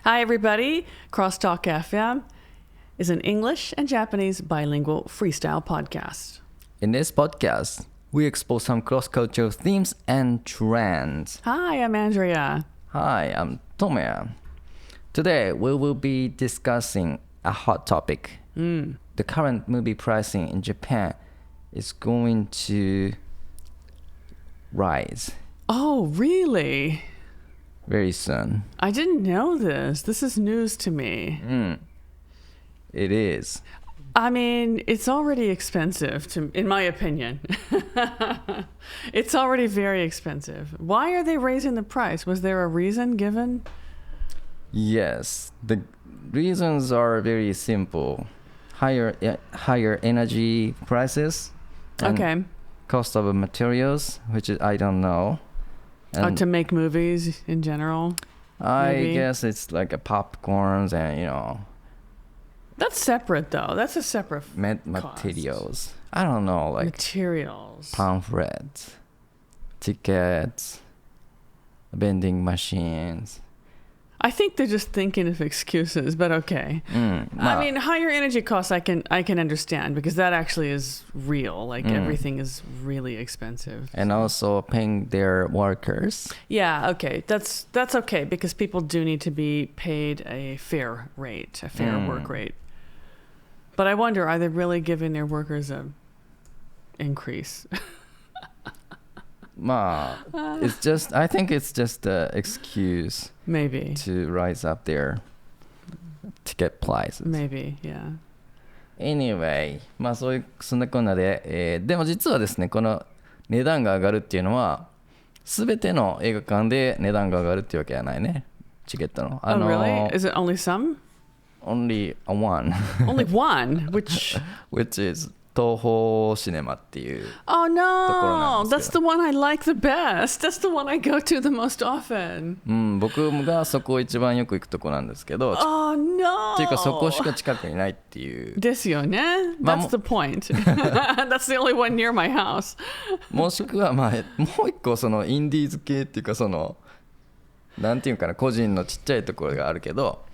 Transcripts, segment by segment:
Hi, everybody. CrossTalk FM is an English and Japanese bilingual freestyle podcast. In this podcast, we explore some cross-cultural themes and trends. Hi, I'm Andrea. Hi, I'm Tomoya. Today, we will be discussing a hot topic. The current movie pricing in Japan is going to rise. Oh, really? Very soon. I didn't know this. This is news to me. It is. I mean, it's already expensive, in my opinion. It's already very expensive. Why are they raising the price? Was there a reason given? Yes. The reasons are very simple. Higher energy prices. And cost of materials, which I don't know. To make movies in general? I guess it's like a popcorns and, That's separate, though. That's a separate materials. I don't know, like materials, pamphlets, tickets, vending machines. I think they're just thinking of excuses, but okay. I mean, higher energy costs I can understand because that actually is real. Like everything is really expensive. And also paying their workers. Yeah, okay. That's okay because people do need to be paid a fair rate, a fair work rate. But I wonder, are they really giving their workers a increase? I think it's just an excuse. Maybe. To rise up their ticket prices. Maybe, yeah. Anyway, そんなこんなで、でも実はですね、この値段が上がるっていうのは、すべての映画館で値段が上がるっていうわけじゃないね。チケットの。Oh, really? Is it only some? Only one. Only one? Which is 東宝シネマっていう。Oh no! That's the one I like the best. That's the one I go to the most often. 僕がそこ一番よく行くとこなんですけど。Oh no! っていうかそこしか近くにないっていう。ですよね。That's the point. That's the only one near my house. もしくはもう一個そのインディーズ系っていうかそのなんていうかな個人のちっちゃいところがあるけど。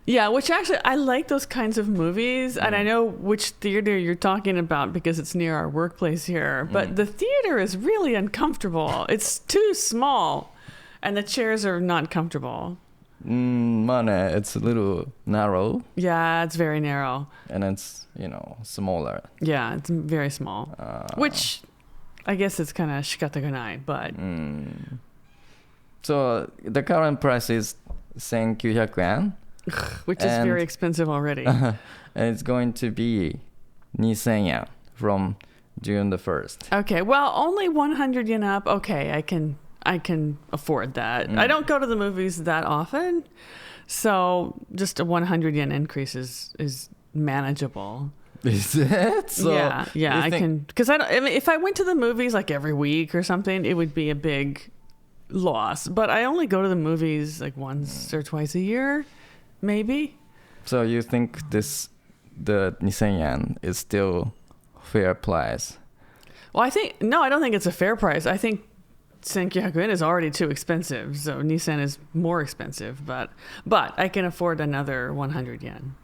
Yeah, which actually, I like those kinds of movies, and I know which theater you're talking about because it's near our workplace here, but the theater is really uncomfortable. It's too small, and the chairs are not comfortable. It's a little narrow. Yeah, it's very narrow. And it's, smaller. Yeah, it's very small, which I guess it's kind of shikataganai, but... So, the current price is 1,900 yen. Which is very expensive already. And it's going to be 2,000 yen from June the 1st. Okay, well, only 100 yen up. Okay, I can afford that. I don't go to the movies that often, so just a 100 yen increase is manageable. Is it? So yeah, I can. Because if I went to the movies like every week or something, it would be a big loss. But I only go to the movies like once or twice a year. Maybe. So you think the 2,000 yen is still fair price? Well, I don't think it's a fair price. I think 1,900 yen is already too expensive. So Nissan is more expensive, but I can afford another 100 yen.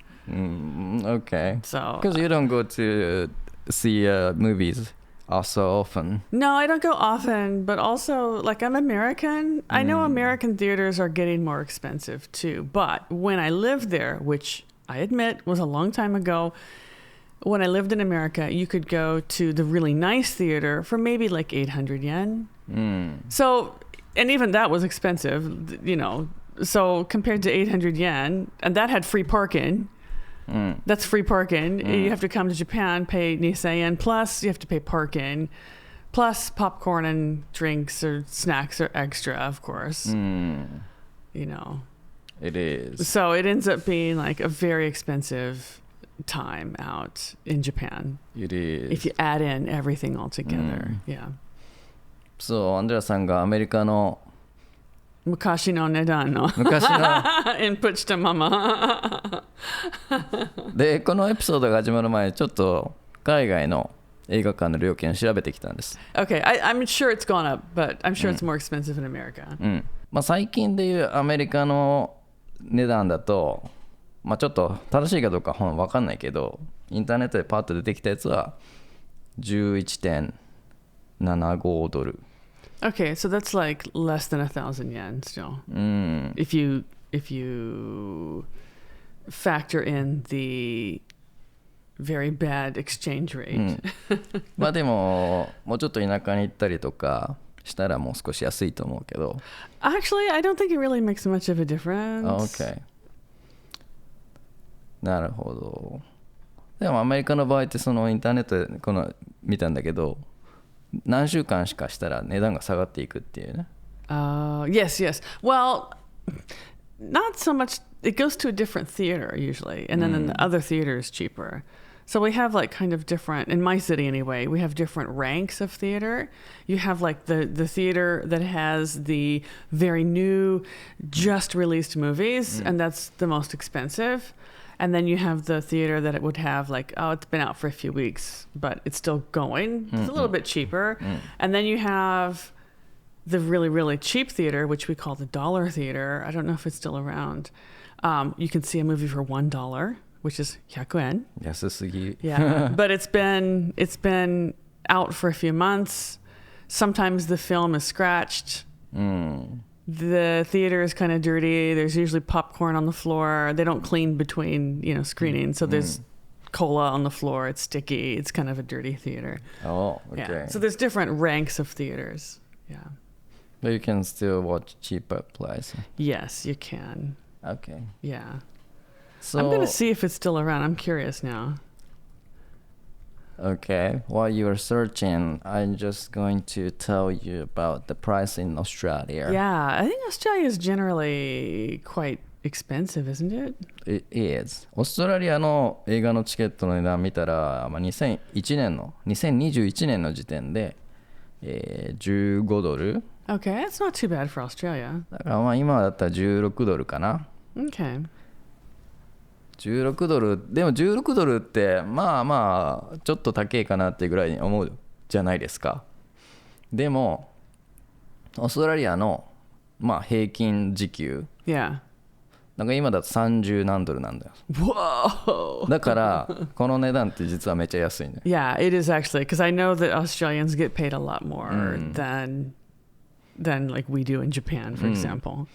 Okay. So because you don't go to see movies so often. No, I don't go often, but also, like, I'm American. I know American theaters are getting more expensive, too. But when I lived there, which I admit was a long time ago, when I lived in America, you could go to the really nice theater for maybe, like, 800 yen. So, and even that was expensive, So, compared to 800 yen, and that had free parking. That's free parking. You have to come to Japan, pay 2,000 yen, plus you have to pay parking, plus popcorn and drinks or snacks are extra, of course. It is. So it ends up being like a very expensive time out in Japan. It is. If you add in everything all together. Yeah. そう、アンドレアさんがアメリカの昔の値段の昔のインプットしたままで、このエピソードが始まる前にちょっと海外の映画館の料金を調べてきたんです。Okay, I'm sure it's gone up, but I'm sure it's more expensive in America. まあ、最近でいうアメリカの値段だと、まあ、ちょっと正しいかどうか分かんないけど、インターネットでパッと出てきたやつは 11.75 ドル。 Okay, so that's like less than 1,000 yen still. If you factor in the very bad exchange rate. まあでももうちょっと田舎に行ったりとかしたらもう少し安いと思うけど。 Actually, I don't think it really makes much of a difference. OK、 なるほど。でもアメリカの場合ってそのインターネットでこの見たんだけど、何週間しかしたら値段が下がっていくっていうね。Yes, yes. Well, not so much. It goes to a different theater usually, and then in the other theater is cheaper. So we have like kind of different, in my city anyway, we have different ranks of theater. You have like the theater that has the very new, just released movies, and that's the most expensive. And then you have the theater that it would have like, oh, it's been out for a few weeks, but it's still going. It's a little bit cheaper. And then you have the really, really cheap theater, which we call the dollar theater. I don't know if it's still around. You can see a movie for $1, which is 100 yen. 安すぎ。 Yeah, but it's been out for a few months. Sometimes the film is scratched. The theater is kind of dirty. There's usually popcorn on the floor. They don't clean between, screenings. So there's cola on the floor. It's sticky. It's kind of a dirty theater. Oh, okay. Yeah. So there's different ranks of theaters. Yeah. But you can still watch cheaper price. Yes, you can. Okay. Yeah. So, I'm going to see if it's still around. I'm curious now. Okay. While you are searching, I'm just going to tell you about the price in Australia. Yeah, I think Australia is generally quite expensive, isn't it? It is. オーストラリアの映画のチケットの値段見たら、2021年の時点で、15ドル。Okay, that's not too bad for Australia. だから今だったら16ドルかな。Okay. 16ドル。でも16ドルってまあちょっと高いかなっていうぐらいに思うじゃないですか。でもオーストラリアの平均時給、Yeah. なんか今だと30何ドルなんだよ。 Whoa. だからこの値段って実はめっちゃ安いね。Yeah, it is actually, because I know that Australians get paid a lot more than like we do in Japan, for example.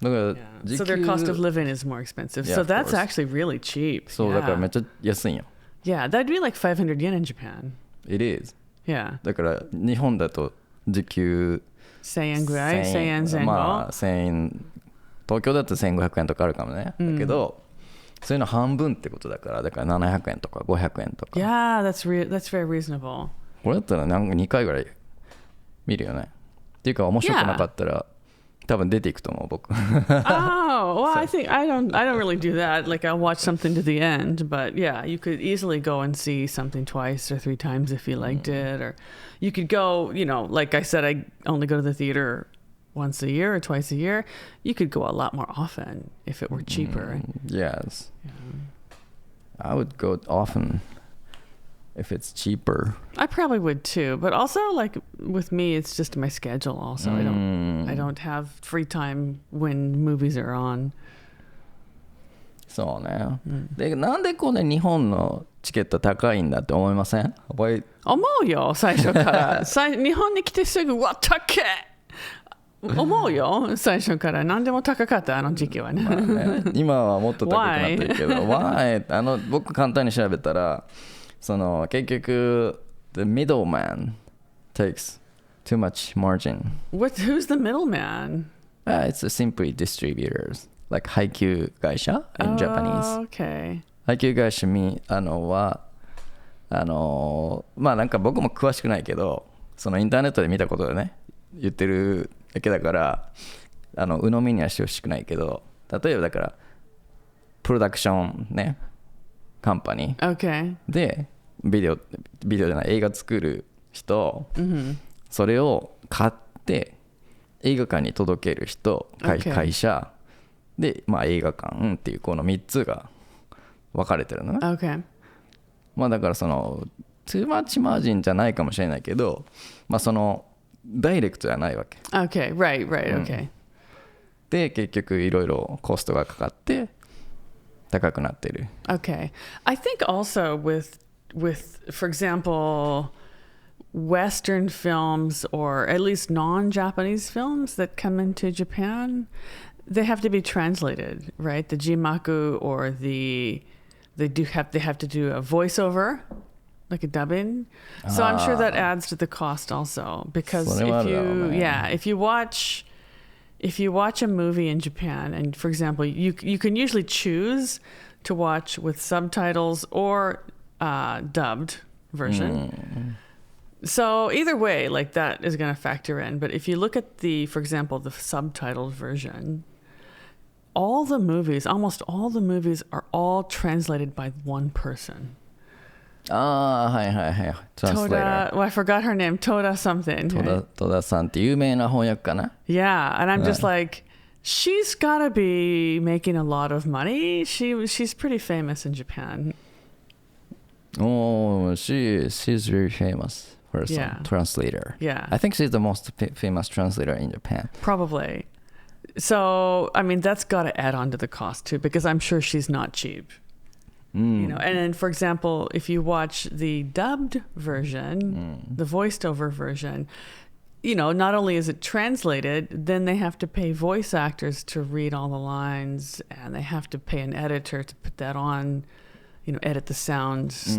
だから Yeah. So their cost of living is more expensive. Yeah, so of that's course. actually really cheap. そう だからめっちゃ安いんよ。 Yeah, that'd be like 500 yen in Japan. It is. Yeah. だから日本だと時給1000円ぐらい ?1000 円前後、1000円、東京だと1500円とかあるかもね。だけど、そういうの半分ってことだから、だから700円とか500円とか。Yeah, that's very reasonable. これだったらなんか2回ぐらい見るよね。っていうか面白くなかったら、多分出ていくと思う僕。Oh, well, I think I don't really do that. Like I'll watch something to the end, but yeah, you could easily go and see something twice or 3 times if you liked it, or you could go, like I said, I only go to the theater once a year or twice a year. You could go a lot more often if it were cheaper. Yes. I would go often if it's cheaper. I probably would too, but also like with me, it's just my schedule. Also, I don't have free time when movies are on. そうね。で、なんでこんな日本のチケット高いんだって思いません？思うよ、最初から。日本に来てすぐ、うわ、高い！思うよ、最初から。何でも高かった、あの時期はね。今はもっと高くなってるけど。Why? 僕簡単に調べたら、結局 the middleman takes too much margin. Who's the middleman? It's simply distributors, like 配給会社 in Japanese. Okay. 配給会社はなんか僕も詳しくないけど、そのインターネットで見たことでね言ってるだけだから鵜呑みにはしてほしくないけど、例えばだからプロダクションねカンパニー、Okay. でビデオじゃない映画作る人、それを買って映画館に届ける人、会社で、映画館っていうこの3つが分かれてるのね。Okay. だからtoo much margin じゃないかもしれないけど、ダイレクトじゃないわけ。Okay, right, okay. て結局いろいろコストがかかって高くなってる。 Okay. I think also with for example Western films or at least non-Japanese films that come into Japan, they have to be translated, right? The jimaku or they have to do a voiceover, like a dubbing. So I'm sure that adds to the cost also, because if you watch a movie in Japan, and for example, you can usually choose to watch with subtitles or dubbed version. So either way, like that is going to factor in. But if you look at for example, the subtitled version, almost all the movies are all translated by one person. はいはいはい。Toda, I forgot her name. Toda something. 戸田さんって有名な翻訳かな。 Yeah, and I'm just like, she's gotta be making a lot of money. She's pretty famous in Japan. Oh, she's very famous person, translator. Yeah. I think she's the most famous translator in Japan. Probably. So, I mean, that's got to add on to the cost too, because I'm sure she's not cheap. You know, and then, for example, if you watch the dubbed version, the voiced over version, you know, not only is it translated, then they have to pay voice actors to read all the lines, and they have to pay an editor to put that on, you know, edit the sounds.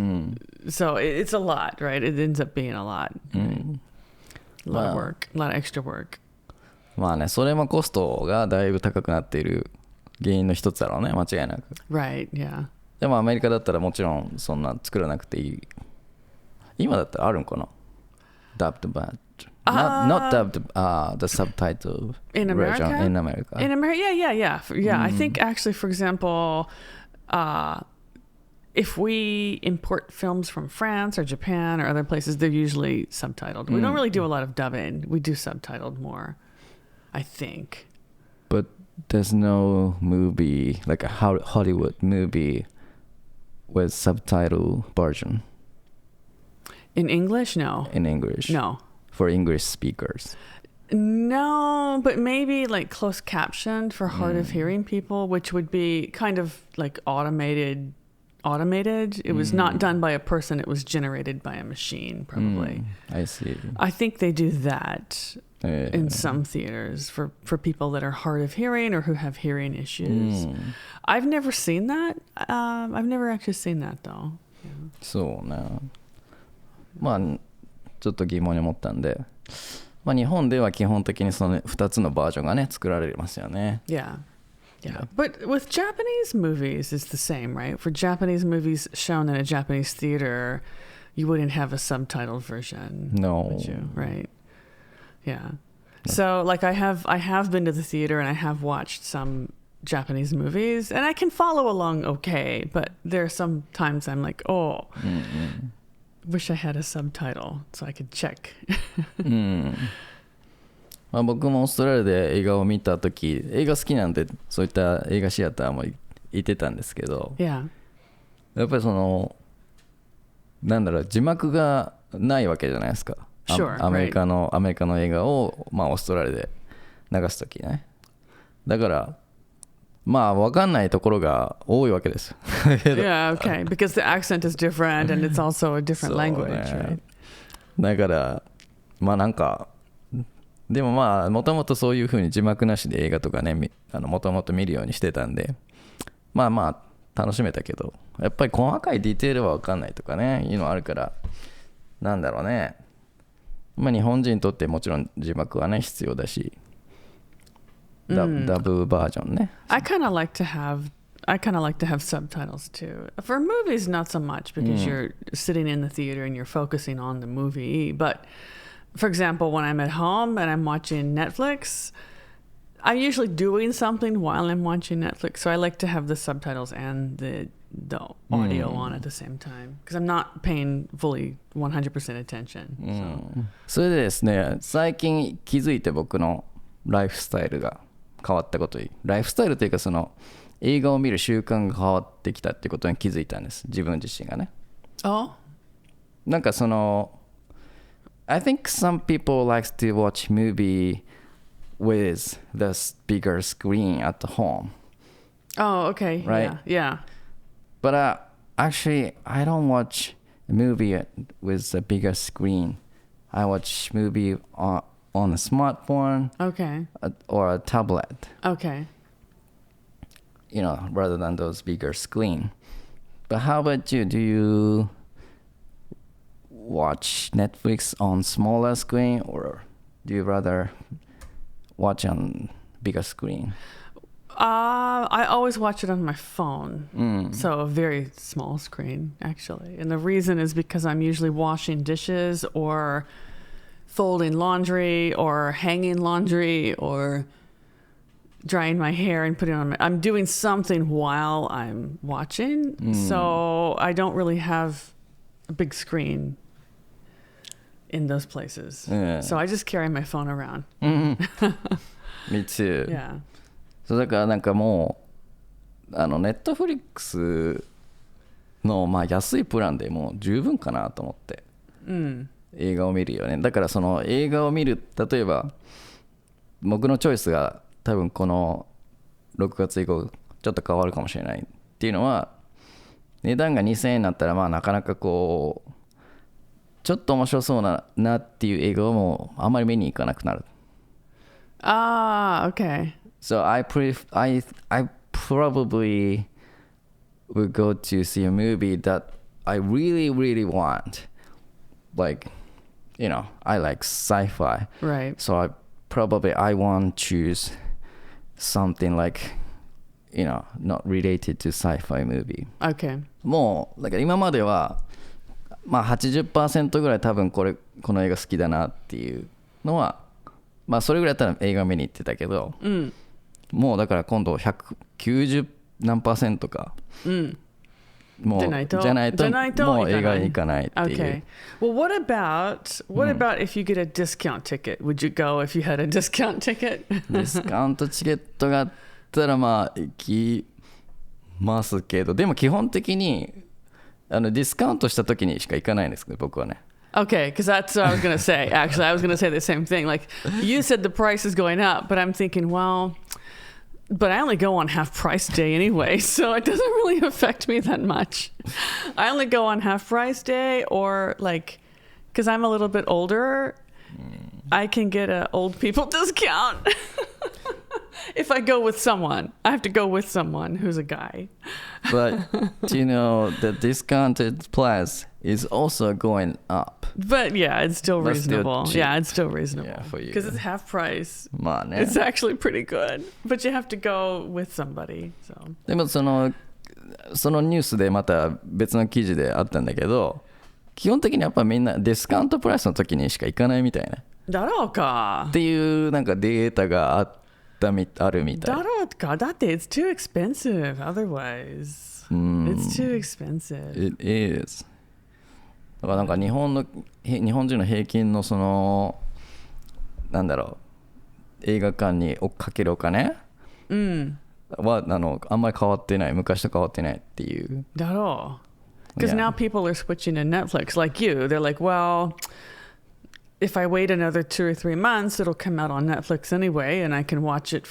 So it's a lot, right? It ends up being a lot. Right? A lot of work, a lot of extra work. まあね、それもコストがだいぶ高くなっている原因の一つだろうね、間違いなく。Right, yeah. でもアメリカだったらもちろんそんな作らなくていい。今だったらあるんかな ?Dubbed but not dubbed, the subtitle in America? version in America. In America, yeah. I think actually, for example, if we import films from France or Japan or other places, they're usually subtitled. We don't really do a lot of dubbing. We do subtitled more, I think. But there's no movie, like a Hollywood movie with subtitle version. In English? No. In English? No. For English speakers? No, but maybe like closed captioned for hard of hearing people, which would be kind of like automated. It was not done by a person. It was generated by a machine, probably. I see. I think they do that in some theaters for people that are hard of hearing or who have hearing issues. I've never seen that. I've never actually seen that, though. そうね。まあちょっと疑問に思ったんで、まあ日本では基本的にその2つのバージョンがね作られますよね。Yeah. But with Japanese movies, it's the same, right? For Japanese movies shown in a Japanese theater, you wouldn't have a subtitled version. No. Would you? Right. Yeah. So like I have been to the theater and I have watched some Japanese movies and I can follow along okay, but there are some times I'm like, wish I had a subtitle so I could check. まあ僕もオーストラリアで映画を見たとき、映画好きなんでそういった映画シアターも行ってたんですけど、Yeah. やっぱりそのなんだろう字幕がないわけじゃないですか。Sure, アメリカの映画をまあオーストラリアで流すときね。だからまあ分かんないところが多いわけです。Yeah, okay. Because the accent is different and it's also a different language, right? だからまあなんかでもまあもともとそういう風に字幕なしで映画とかねもともと見るようにしてたんでまあ楽しめたけどやっぱり細かいディテールは分かんないとかねいうのあるからなんだろうねまあ日本人にとってもちろん字幕はね必要だしダブバージョンね。I kind of like to have subtitles too. For movies, not so much because you're sitting in the theater and you're focusing on the movie. But for example, when I'm at home and I'm watching Netflix, I'm usually doing something while I'm watching Netflix. So I like to have the subtitles and the audio on at the same time because I'm not paying fully 100% attention. それでですね、最近気づいて僕のライフスタイルが変わったことに、ライフスタイルというかその映画を見る習慣が変わってきたってことに気づいたんです。自分自身がね。なんかそのI think some people like to watch movie with the bigger screen at home. Oh, okay. Right? Yeah. But actually, I don't watch a movie with a bigger screen. I watch movie on a smartphone. Okay. Or a tablet. Okay. Rather than those bigger screen. But how about you? Do you watch Netflix on smaller screen, or do you rather watch on bigger screen? I always watch it on my phone. So a very small screen, actually. And the reason is because I'm usually washing dishes or folding laundry or hanging laundry or drying my hair and putting it on I'm doing something while I'm watching. So I don't really have a big screen in those places. Yeah. So I just carry my phone around. Me too. Yeah. そうだからなんかもうネットフリックスの安いプランでもう十分かなと思って、映画を見るよね。だからその映画を見る、例えば僕のチョイスが多分この6月以降ちょっと変わるかもしれないっていうのは、値段が2000円になったらなかなかこうちょっと面白そうなっていう映画をもうあんまり見に行かなくなる。Okay. So I probably would go to see a movie that I really, really want. Like, I like sci-fi. Right. So I want to choose something like, not related to sci-fi movie. Okay. もう、だから今までは、80% ぐらい多分この映画好きだなっていうのは、それぐらいだったら映画見に行ってたけど、もうだから今度190何%か、もうじゃないともう映画に行かないっていう。Okay. Well, what about if you get a discount ticket? Would you go if you had a discount ticket? ディスカウントチケットがあったら行きますけど、でも基本的にディスカウントした時にしか行かないんですけど、僕はね。Okay, because that's what I was going to say. Actually, I was going to say the same thing. Like, you said the price is going up, but I'm thinking, well, but I only go on half price day anyway, so it doesn't really affect me that much. I only go on half price day, or like, because I'm a little bit older, I can get an old people discount. If I go with someone, I have to go with someone who's a guy. But the discounted price is also going up. But yeah, it's still reasonable. It's still reasonable. Yeah, for you. Because it's half price. ね。It's actually pretty good. But you have to go with somebody. So. でもそのニュースでまた別の記事であったんだけど、基本的にやっぱみんなディスカウントプライスの時にしか行かないみたいな。だろうか。っていうなんかデータがあるみたい。だろうか。だって it's too expensive otherwise. It's too expensive. It is. だからなんか日本人の平均のその映画館にかけるお金はあんまり変わってない、昔と変わってないっていう。だろう。Because now people are switching to Netflix like you. They're like, well, if I wait another 2 or 3 months, it'll come out on Netflix anyway, and I can watch it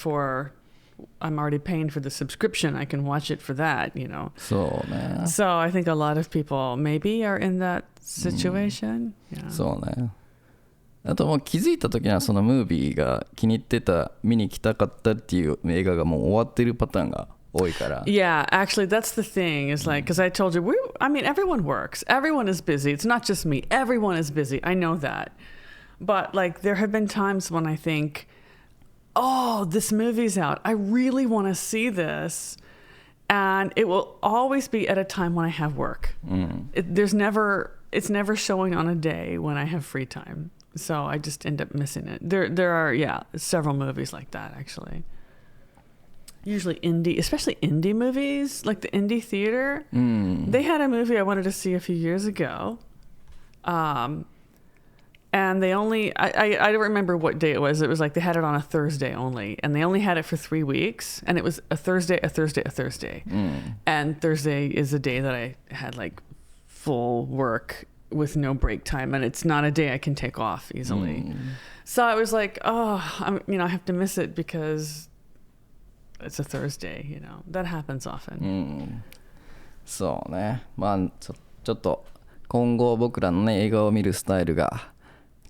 I'm already paying for the subscription. I can watch it for that, そうね。So I think a lot of people maybe are in that situation. Yeah. そうね。あともう気づいた時にはそのムービーが気に入ってた、見に来たかったっていう映画がもう終わってるパターンが多いから。Yeah, actually that's the thing. Is like, because I told you, everyone works. Everyone is busy. It's not just me. Everyone is busy. I know that. But like there have been times when I think, oh, this movie's out. I really want to see this. And it will always be at a time when I have work. It's never showing on a day when I have free time. So I just end up missing it. There are, several movies like that, actually. Usually especially indie movies, like the indie theater. They had a movie I wanted to see a few years ago. And they only, I don't remember what day it was. It was like they had it on a Thursday only. And they only had it for 3 weeks. And it was a Thursday. And Thursday is a day that I had like full work with no break time, and it's not a day I can take off easily. So I was like, I have to miss it because it's a Thursday, That happens often. そうね。まあちょっと今後僕らのね映画を見るスタイルが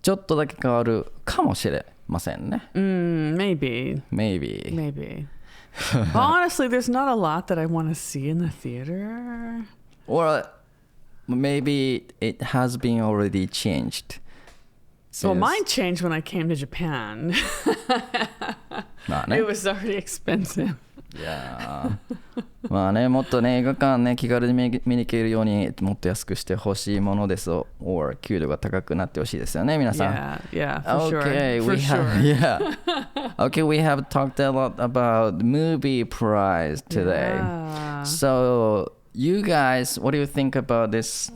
ちょっとだけ変わるかもしれませんね。Maybe. But honestly, there's not a lot that I want to see in the theater. Or maybe it has been already changed. Well, mine changed when I came to Japan. まあね。It was already expensive. いやまあね、もっとね映画館ね気軽に見に行けるようにもっと安くしてほしいものですを or 給料が高くなってほしいですよね皆さん。Yeah, for okay, sure. Okay, we have talked a lot about movie price today. Yeah. So you guys, what do you think about this,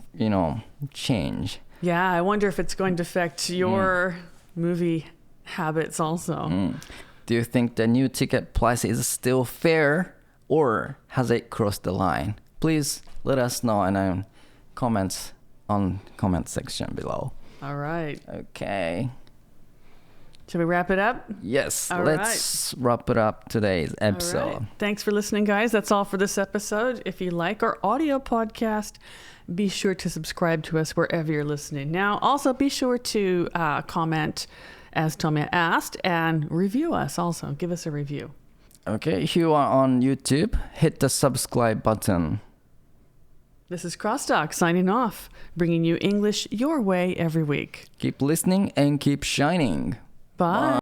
change? Yeah, I wonder if it's going to affect your movie habits also. Do you think the new ticket price is still fair or has it crossed the line? Please let us know in comments on comment section below. All right. Okay. Shall we wrap it up? Yes, all let's wrap it up today's episode. All right. Thanks for listening, guys. That's all for this episode. If you like our audio podcast, be sure to subscribe to us wherever you're listening. Now, also be sure to comment as Tomoya asked, and review us also. Give us a review. Okay, if you are on YouTube, hit the subscribe button. This is CrossTalk signing off, bringing you English your way every week. Keep listening and keep shining. Bye.